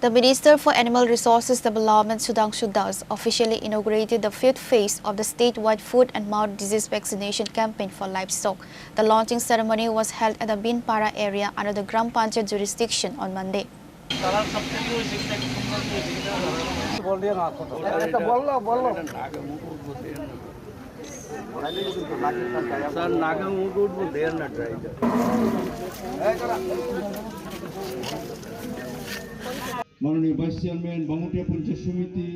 The Minister for Animal Resources Development, Sudhanshu Das, officially inaugurated the 5th phase of the statewide foot and mouth disease vaccination campaign for livestock. The launching ceremony was held at the Binpara area under the Gram Panchayat jurisdiction on Monday. माननीय vice chairman बामुटिया panchayat समिति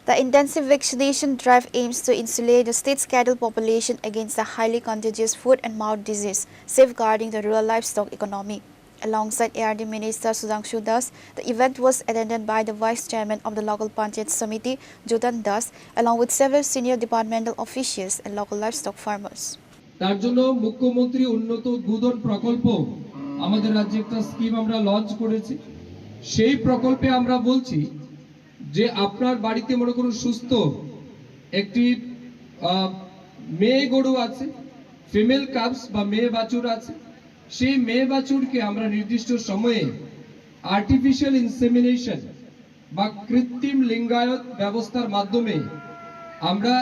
The intensive vaccination drive aims to insulate the state's cattle population against the highly contagious foot and mouth disease, safeguarding the rural livestock economy. Alongside ARD Minister Sudhanshu Das, the event was attended by the Vice Chairman of the local Panchayat Samiti, Jotan Das, along with several senior departmental officials and local livestock farmers. তার জন্য মুখ্যমন্ত্রী উন্নত উদ্বোধন প্রকল্প আমাদের রাজ্যে একটা scheme আমরা লঞ্চ করেছি। সেই প্রকল্পে আমরা বলছি যে আপনার বাড়িতে মনে করুন সুস্থ একটি মেয়ে গরু আছে, ফিমেল কাবস বা মেয়ে বাছুর আছে, সেই মেয়ে বাছুরকে আমরা নির্দিষ্ট সময়ে আর্টিফিশিয়াল ইনসেমিনেশন বা কৃত্রিম লিঙ্গায়ত ব্যবস্থার মাধ্যমে আমরা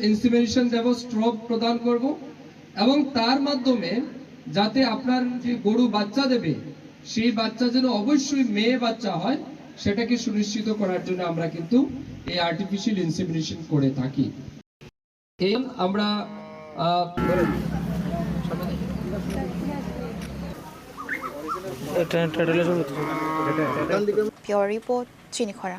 ইনসেমিনেশন দেব, স্ট্রব প্রদান করব এবং তার মাধ্যমে যাতে আপনার যে গরু বাচ্চা দেবে সেই বাচ্চা যেন অবশ্যই মেয়ে বাচ্চা হয় সেটাকে সুনিশ্চিত করার জন্য আমরা কিন্তু এই আর্টিফিশিয়াল ইনসেমিনেশন করে থাকি। এই আমরা Pure Report, Chinikhara.